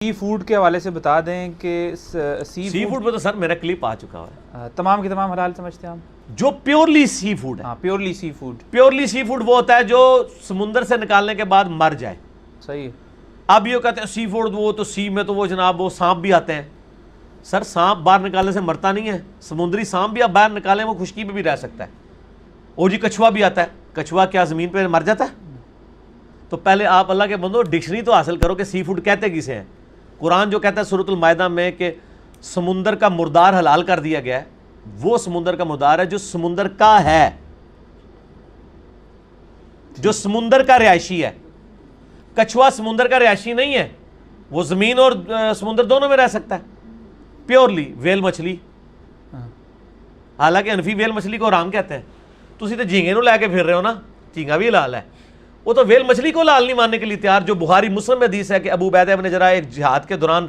سی food کے حوالے سے بتا دیں کہ سی فوڈ پہ تو سر میرا کلپ آ چکا ہے. تمام کے تمام حلال سمجھتے ہیں ہم جو پیورلی سی فوڈ ہے. ہاں پیورلی سی فوڈ. پیورلی سی فوڈ وہ ہوتا ہے جو سمندر سے نکالنے کے بعد مر جائے. صحیح. اب یہ کہتے ہیں سی فوڈ وہ تو سی میں تو وہ جناب وہ سانپ بھی آتے ہیں. سر سانپ باہر نکالنے سے مرتا نہیں ہے. سمندری سانپ بھی آپ باہر نکالیں وہ خشکی پہ بھی رہ سکتا ہے. او جی کچھوا بھی آتا ہے. کچھوا کیا زمین پہ مر جاتا ہے؟ تو پہلے آپ اللہ کے بندو ڈکشنری تو حاصل کرو کہ سی فوڈ کہتے کسے ہیں. قرآن جو کہتا ہے سورۃ المائدہ میں کہ سمندر کا مردار حلال کر دیا گیا ہے، وہ سمندر کا مردار ہے جو سمندر کا ہے، جو سمندر کا رہائشی ہے. کچھوا سمندر کا رہائشی نہیں ہے، وہ زمین اور سمندر دونوں میں رہ سکتا ہے. پیورلی ویل مچھلی، حالانکہ انفی ویل مچھلی کو حرام کہتے ہیں. تسی تو جھینگے نو لے کے پھر رہے ہو نا، جھینگا بھی حلال ہے. وہ تو ویل مچھلی کو حلال نہیں ماننے کے لیے تیار. جو بخاری مسلم میں حدیث ہے کہ ابو عبیدہ ابن جراح ایک جہاد کے دوران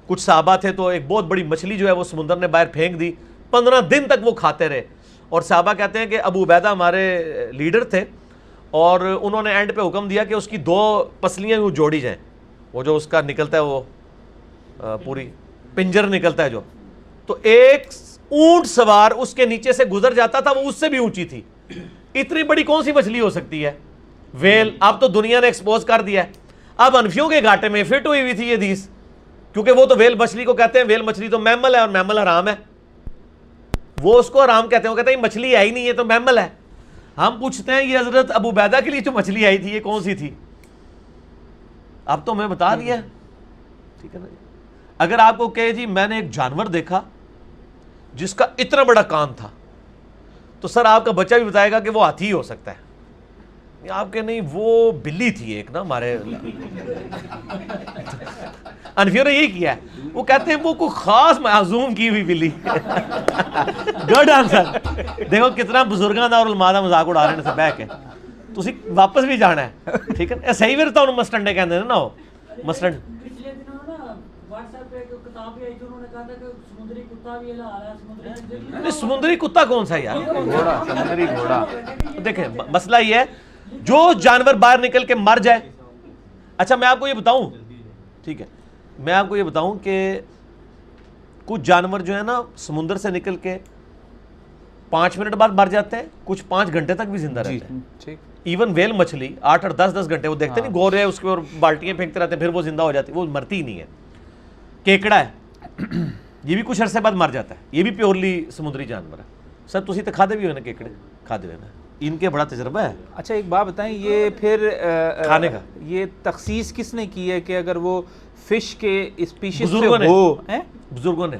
کچھ صحابہ تھے تو ایک بہت بڑی مچھلی جو ہے وہ سمندر نے باہر پھینک دی. 15 دن تک وہ کھاتے رہے. اور صحابہ کہتے ہیں کہ ابو عبیدہ ہمارے لیڈر تھے اور انہوں نے اینڈ پہ حکم دیا کہ اس کی 2 پسلیاں وہ جوڑی جائیں. وہ جو اس کا نکلتا ہے وہ پوری پنجر نکلتا ہے جو، تو ایک اونٹ سوار اس کے نیچے سے گزر جاتا تھا، وہ اس سے بھی اونچی تھی. اتنی بڑی کون سی مچھلی ہو سکتی ہے؟ ویل. اب تو دنیا نے ایکسپوز کر دیا ہے. اب انفیوں کے گھاٹے میں فٹ ہوئی ہوئی تھی یہ حدیث، کیونکہ وہ تو ویل مچھلی کو کہتے ہیں ویل مچھلی تو میمل ہے اور میمل حرام ہے. وہ اس کو حرام کہتے ہیں، وہ کہتے ہیں یہ مچھلی ہے ہی نہیں، یہ تو میمل ہے. ہم پوچھتے ہیں یہ حضرت ابو عبیدہ کے لیے جو مچھلی آئی تھی یہ کون سی تھی؟ اب تو میں بتا دیا، ٹھیک ہے نا. اگر آپ کو کہے جی میں نے ایک جانور دیکھا جس کا اتنا بڑا کان تھا، تو سر آپ کا بچہ بھی بتائے گا کہ وہ ہاتھی ہی ہو سکتا ہے. آپ کے نہیں، وہ بلی تھی ایک نا ہمارے انفیوں نے یہی کیا ہے. وہ کہتے ہیں وہ کوئی خاص معزوم کی ہوئی بلی. Good answer. دیکھو کتنا بزرگاں دا اور علماء دا مذاق اڑا رہے ہیں سے بہ کے. تسی واپس بھی جانا ہے، ٹھیک ہے. اے صحیح ویر تو مسٹنڈے کہندے نے نا، وہ مسٹنڈ. پچھلے دنوں نا واٹس ایپ پہ ایک کتاب بھی آئی تھی، انہوں نے کہا تھا کہ سمندری کتا بھی حلال ہے. سمندری کتا کون سا یار؟ گھوڑا، سمندری گھوڑا. دیکھیں مسئلہ یہ ہے جو جانور باہر نکل کے مر جائے. اچھا میں آپ کو یہ بتاؤں، ٹھیک ہے، میں آپ کو یہ بتاؤں کہ کچھ جانور جو ہے نا سمندر سے نکل کے 5 منٹ بعد مر جاتے ہیں، کچھ 5 گھنٹے تک بھی زندہ رہتے ہیں. ایون ویل مچھلی 8 اور 10 گھنٹے وہ دیکھتے نہیں گور ہے اس کے اور بالٹیاں پھینکتے رہتے ہیں، پھر وہ زندہ ہو جاتی ہے، وہ مرتی ہی نہیں ہے. کیکڑا ہے یہ بھی کچھ عرصے بعد مر جاتا ہے، یہ بھی پیورلی سمندری جانور ہے. سر تسی تو کھادے بھی ہوئے نا کیکڑے؟ کھادے ہوئے نا، ان کے بڑا تجربہ ہے. اچھا ایک بات بتائیں، یہ پھر کھانے کا یہ تخصیص کس نے کی ہے کہ اگر وہ فش کے اسپیشیز بزرگوں سے نے، ہو؟ بزرگوں نے.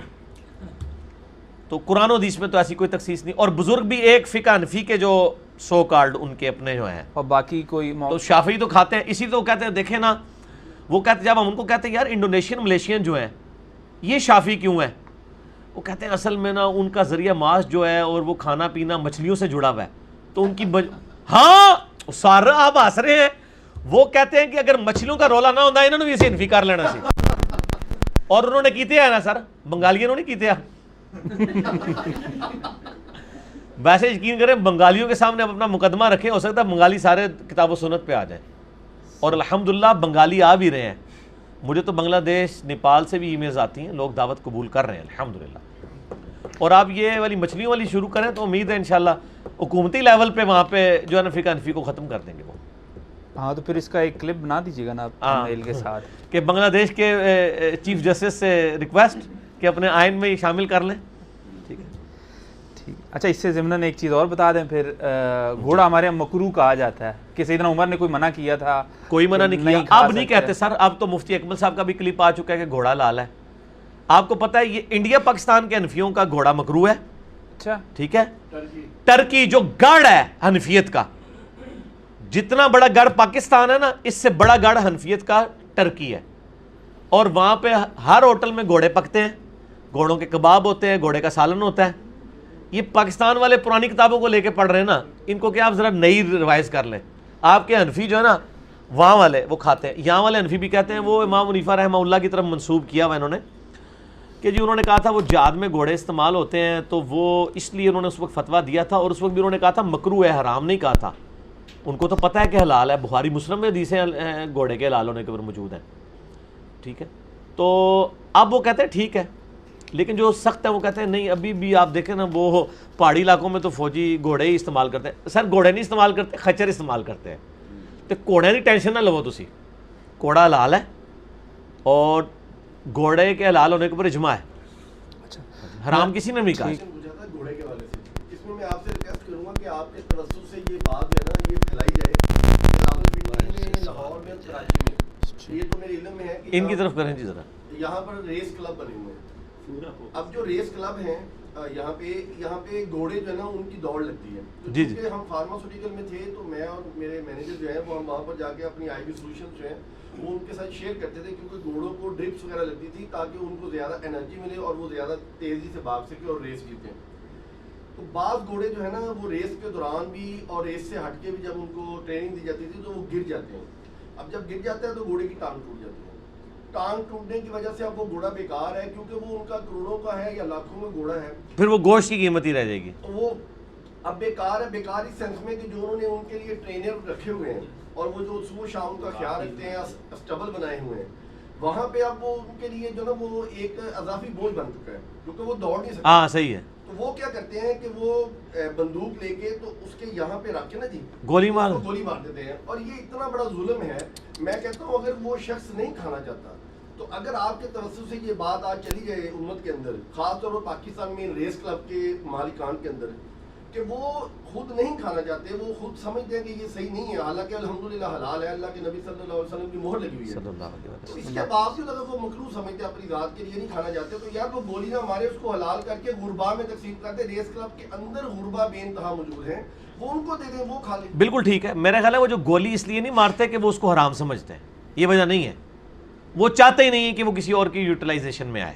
تو قرآن و حدیث میں تو ایسی کوئی تخصیص نہیں. اور بزرگ بھی ایک فقہ حنفی کے جو سو کارڈ ان کے اپنے جو ہیں، اور باقی کوئی تو شافعی تو کھاتے ہیں. اسی تو کہتے ہیں دیکھیں نا، وہ کہتے جب ہم ان کو کہتے ہیں یار انڈونیشین ملیشین جو ہیں یہ شافعی کیوں ہیں، وہ کہتے ہیں اصل میں نا ان کا ذریعہ معاش جو ہے اور وہ کھانا پینا مچھلیوں سے جڑا ہوا ہے، تو ان کی ہاں سارا آپ ہنس رہے ہیں. وہ کہتے ہیں کہ اگر مچھلیوں کا رولا نہ ہوتا انہوں نے بھی اسے انفی کر لینا سی. اور انہوں نے کیتے ہیں نا سر، بنگالیوں نے نہیں کیتے ہیں. ویسے یقین کریں بنگالیوں کے سامنے اپنا مقدمہ رکھیں، ہو سکتا ہے بنگالی سارے کتاب و سنت پہ آ جائیں. اور الحمدللہ بنگالی آ بھی رہے ہیں. مجھے تو بنگلہ دیش نیپال سے بھی ای میلز آتی ہیں، لوگ دعوت قبول کر رہے ہیں الحمدللہ. اور آپ یہ والی مچھلیوں والی شروع کریں تو امید ہے انشاءاللہ حکومتی لیول پہ وہاں پہ جو ہے نا فقہ حنفی کو ختم کر دیں گے وہ. ہاں تو پھر اس کا ایک کلپ بنا دیجیے گا نا میل کے ساتھ، کہ بنگلہ دیش کے چیف جسٹس سے ریکویسٹ کہ اپنے آئین میں شامل کر لیں. ٹھیک ہے ٹھیک. اچھا اس سے ضمن ایک چیز اور بتا دیں پھر، گھوڑا ہمارے یہاں مکروہ کہا جاتا ہے کہ سیدنا عمر نے کوئی منع کیا تھا. کوئی منع نہیں کیا، اب نہیں کہتے سر. اب تو مفتی اکمل صاحب کا بھی کلپ آ چکا ہے کہ گھوڑا لال ہے. آپ کو پتہ ہے یہ انڈیا پاکستان کے حنفیوں کا گھوڑا مکروہ ہے. اچھا ٹھیک ہے. ٹرکی جو گڑھ ہے حنفیت کا، جتنا بڑا گڑھ پاکستان ہے نا اس سے بڑا گڑھ حنفیت کا ٹرکی ہے. اور وہاں پہ ہر ہوٹل میں گھوڑے پکتے ہیں، گھوڑوں کے کباب ہوتے ہیں، گھوڑے کا سالن ہوتا ہے. یہ پاکستان والے پرانی کتابوں کو لے کے پڑھ رہے ہیں نا، ان کو کہ آپ ذرا نئی ریوائز کر لیں. آپ کے حنفی جو ہے نا وہاں والے وہ کھاتے ہیں. یہاں والے حنفی بھی کہتے ہیں، وہ امام حنیفہ رحمہ اللہ کی طرف منسوب کیا ہوا انہوں نے کہ جی انہوں نے کہا تھا وہ جہاد میں گھوڑے استعمال ہوتے ہیں تو وہ اس لیے انہوں نے اس وقت فتویٰ دیا تھا. اور اس وقت بھی انہوں نے کہا تھا مکروہ ہے، حرام نہیں کہا تھا. ان کو تو پتہ ہے کہ حلال ہے. بخاری مسلم میں حدیثیں گھوڑے کے حلال ہونے کے اوپر موجود ہیں. ٹھیک ہے. تو اب وہ کہتے ہیں ٹھیک ہے، لیکن جو سخت ہے وہ کہتے ہیں نہیں، ابھی بھی آپ دیکھیں نا وہ پہاڑی علاقوں میں تو فوجی گھوڑے ہی استعمال کرتے ہیں. سر گھوڑے نہیں استعمال کرتے، خچر استعمال کرتے ہیں. تو گھوڑے کی ٹینشن نہ لو تسی، گھوڑا حلال ہے اور گھوڑے کے حلال ہونے کے اوپر اجماع ہے، حرام کسی نے نہیں کہا. پوچھا تھا گھوڑے کے حوالے سے، اس میں میں آپ سے ریکویسٹ کروں گا کہ آپ کے توسط سے یہ بات جو ہے نا یہ پھیلائی جائے کہ راولپنڈی میں، لاہور میں، کراچی میں، یہ تو میرے علم میں ہے کہ ان کی طرف کریں جی ذرا. یہاں پر ریس کلب بنے ہوئے ہیں. اب جو ریس کلب ہیں یہاں پہ گھوڑے جو ہے نا ان کی دوڑ لگتی ہے. جی جی. ہم فارماسیوٹیکل میں تھے تو میں اور میرے مینیجر جو ہیں وہ ہم وہاں پر جا کے اپنی آئی بی سولوشن جو ہیں وہ ان کے ساتھ شیئر کرتے تھے، کیونکہ گھوڑوں کو ڈرپس وغیرہ لگتی تھی تاکہ ان کو زیادہ انرجی ملے اور وہ زیادہ تیزی سے بھاگ سکے اور ریس جیتے. تو بعض گھوڑے جو ہے نا وہ ریس کے دوران بھی اور ریس سے ہٹ کے بھی جب ان کو ٹریننگ دی جاتی تھی تو وہ گر جاتے ہیں. اب جب گر جاتا ہے تو گھوڑے کی ٹانگ ٹوٹ جاتی ہے. ٹانگ ٹوٹنے کی وجہ سے اب وہ گھوڑا بیکار ہے، کیونکہ وہ ان کا کروڑوں کا ہے یا لاکھوں میں گھوڑا ہے، پھر وہ گوشت کی قیمت ہی رہ جائے گی. تو وہ اب بیکار ہے. بیکار اس سینس میں کہ جو انہوں نے ان کے لیے ٹرینر رکھے ہوئے ہیں اور وہ جو صبح شام کا خیال رکھتے ہیں، اسٹبل بنائے ہوئے ہیں، وہاں پہ اب وہ ان کے لیے جو نا وہ ایک اضافی بوجھ بن چکا ہے، کیونکہ وہ دوڑ نہیں سکتے. ہاں صحیح ہے. تو وہ کیا کرتے ہیں کہ وہ بندوق لے کے تو اس کے یہاں پہ رکھ کے نا جی گولی مار گولی مار دیتے ہیں. اور یہ اتنا بڑا ظلم ہے. میں کہتا ہوں اگر وہ شخص نہیں کھانا چاہتا تو اگر آپ کے توسط سے یہ بات آج چلی جائے امت کے اندر، خاص طور پر پاکستان میں ریس کلب کے مالکان کے اندر، کہ وہ خود نہیں کھانا چاہتے، وہ خود سمجھتے ہیں کہ یہ صحیح نہیں ہے، حالانکہ الحمدللہ حلال ہے، اللہ کے نبی صلی اللہ علیہ وسلم کی مہر لگی ہوئی ہے. تو اس کے باوجود اگر وہ مکروہ سمجھتے اپنی ذات کے لیے نہیں کھانا چاہتے تو یار وہ گولی نہ مارے، اس کو حلال کر کے غربا میں تقسیم کرتے. ریس کلب کے اندر غربا بے انتہا موجود ہیں، وہ ان کو دے دیں، وہ کھا لیں. بالکل ٹھیک ہے. میرا خیال ہے وہ جو گولی اس لیے نہیں مارتے کہ وہ اس کو حرام سمجھتے ہیں، یہ وجہ نہیں ہے. وہ چاہتے ہی نہیں ہے کہ وہ کسی اور کی یوٹیلائزیشن میں آئے،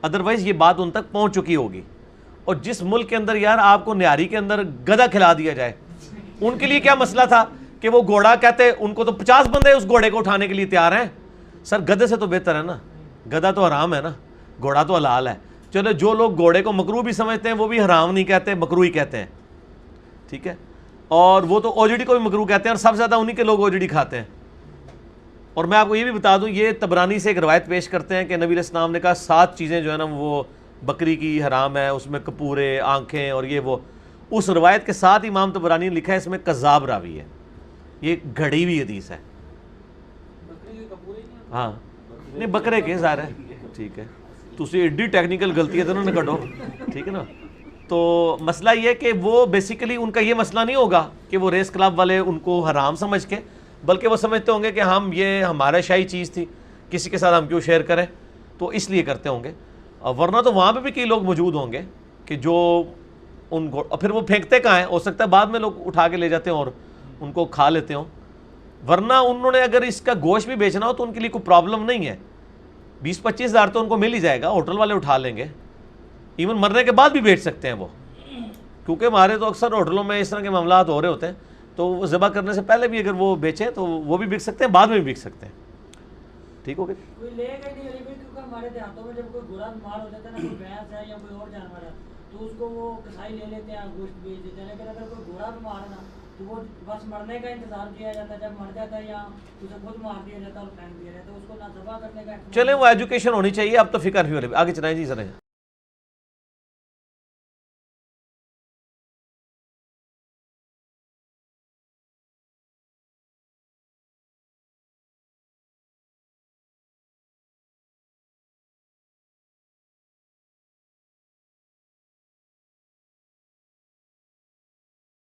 ادروائز یہ بات ان تک پہنچ چکی ہوگی. اور جس ملک کے اندر یار آپ کو نیاری کے اندر گدھا کھلا دیا جائے، ان کے لیے کیا مسئلہ تھا کہ وہ گھوڑا کہتے، ان کو تو 50 بندے اس گھوڑے کو اٹھانے کے لیے تیار ہیں. سر گدھے سے تو بہتر ہے نا، گدھا تو حرام ہے نا، گھوڑا تو حلال ہے. چلو جو لوگ گھوڑے کو مکروہ بھی سمجھتے ہیں وہ بھی حرام نہیں کہتے، مکروہ ہی کہتے ہیں، ٹھیک ہے. اور وہ تو اوجڑی کو بھی مکروہ کہتے ہیں، اور سب سے زیادہ انہی کے لوگ اوجڑی کھاتے ہیں. اور میں آپ کو یہ بھی بتا دوں، یہ طبرانی سے ایک روایت پیش کرتے ہیں کہ نبی علیہ السلام نے کہا 7 چیزیں جو ہے نا وہ بکری کی حرام ہے، اس میں کپورے، آنکھیں اور یہ وہ. اس روایت کے ساتھ امام طبرانی نے لکھا ہے اس میں کذاب راوی ہے، یہ گھڑی ہوئی حدیث ہے. ہاں نہیں بکرے کے ظاہر ہے، ٹھیک ہے. تو اسی ایڈی ٹیکنیکل غلطی ہے تو انہوں نے کٹو، ٹھیک ہے نا. تو مسئلہ یہ کہ وہ بیسیکلی ان کا یہ مسئلہ نہیں ہوگا کہ وہ ریس کلب والے ان کو حرام سمجھ کے، بلکہ وہ سمجھتے ہوں گے کہ ہم یہ ہمارا شاہی چیز تھی، کسی کے ساتھ ہم کیوں شیئر کریں، تو اس لیے کرتے ہوں گے. ورنہ تو وہاں پہ بھی کئی لوگ موجود ہوں گے کہ جو ان کو پھر وہ پھینکتے کہاں ہیں، ہو سکتا ہے بعد میں لوگ اٹھا کے لے جاتے ہیں اور ان کو کھا لیتے ہوں. ورنہ انہوں نے اگر اس کا گوشت بھی بیچنا ہو تو ان کے لیے کوئی پرابلم نہیں ہے. 20-25 ہزار تو ان کو مل ہی جائے گا، ہوٹل والے اٹھا لیں گے. ایون مرنے کے بعد بھی بیچ سکتے ہیں وہ، کیونکہ ہمارے تو اکثر ہوٹلوں میں اس طرح کے معاملات ہو رہے ہوتے ہیں. تو وہ ذبح کرنے سے پہلے بھی اگر وہ بیچیں تو وہ بھی بک سکتے ہیں، بعد میں بھی بک سکتے ہیں. ٹھیک ہو گیا. کوئی لے گا نہیں علی بھائی، کیونکہ ہمارے دیہاتوں میں جب کوئی برا بیمار ہو جاتا ہے نا، کوئی بھینس ہے یا کوئی اور جانور ہے، تو اس کو وہ کسائی لے لیتے ہیں، گوشت بیچ دیتے ہیں. لیکن اگر کوئی گھوڑا بیمار ہے نا تو وہ بس مرنے کا انتظار کیا جاتا ہے. جب مر جاتا ہے یا اسے خود مار دیا جاتا ہے اور پھینک دیا جاتا ہے، تو اس کو نہ ذبح کرنے کا. چلیں وہ ایجوکیشن ہونی چاہیے. اب تو فکر بھی ہو رہی ہے. آگے چلائیں جی ذرا.